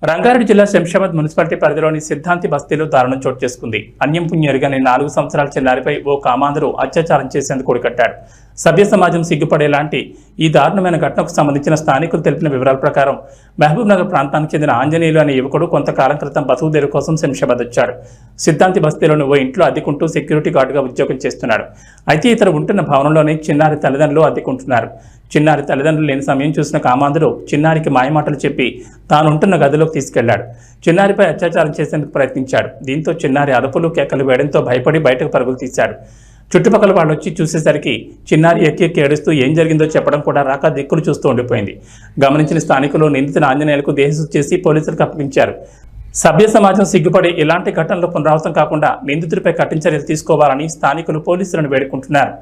రంగారెడ్డి జిల్లా శంషాబాద్ మున్సిపాలిటీ పరిధిలోని సిద్ధాంతి బస్తీలో దారుణం చోటు చేసుకుంది. అన్యం పుణ్యరుగని 4 సంవత్సరాల చిన్నారిపై ఓ కామాంధుడు అత్యాచారం చేసేందుకు కొడికట్టాడు. సభ్య సమాజం సిగ్గుపడేలాంటి ఈ దారుణమైన ఘటనకు సంబంధించిన స్థానికులు తెలిపిన వివరాల ప్రకారం మహబూబ్ నగర్ ప్రాంతానికి చెందిన ఆంజనేయులు అనే యువకుడు కొంతకాలం క్రితం బతుకుదేరు కోసం శంషాబాద్ వచ్చాడు. సిద్ధాంతి బస్తీలోని ఓ ఇంట్లో అద్దెకుంటూ సెక్యూరిటీ గార్డుగా ఉద్యోగం చేస్తున్నాడు. అయితే ఇతరు ఉంటున్న భవనంలోనే చిన్నారి తల్లిదండ్రులు అద్దెకుంటున్నారు. చిన్నారి తల్లిదండ్రులు లేని సమయం చూసిన కామాంధుడు చిన్నారికి మాయమాటలు చెప్పి తానుంటున్న గదిలోకి తీసుకెళ్లాడు. చిన్నారిపై అత్యాచారం చేసేందుకు ప్రయత్నించాడు. దీంతో చిన్నారి అరుపులు కేకలు వేయడంతో భయపడి బయటకు పరుగులు తీశాడు. చుట్టుపక్కల వాళ్ళు వచ్చి చూసేసరికి చిన్నారి ఎక్కి ఏడుస్తూ ఏం జరిగిందో చెప్పడం కూడా రాక దిక్కులు చూస్తూ ఉండిపోయింది. గమనించిన స్థానికులు నిందితుల ఆంజనేయులకు దేహశుద్ధి చేసి పోలీసులకు అప్పగించారు. సభ్య సమాజం సిగ్గుపడి ఇలాంటి ఘటనలు పునరావృతం కాకుండా నిందితుడిపై కఠిన చర్యలు తీసుకోవాలని స్థానికులు పోలీసులను వేడుకుంటున్నారు.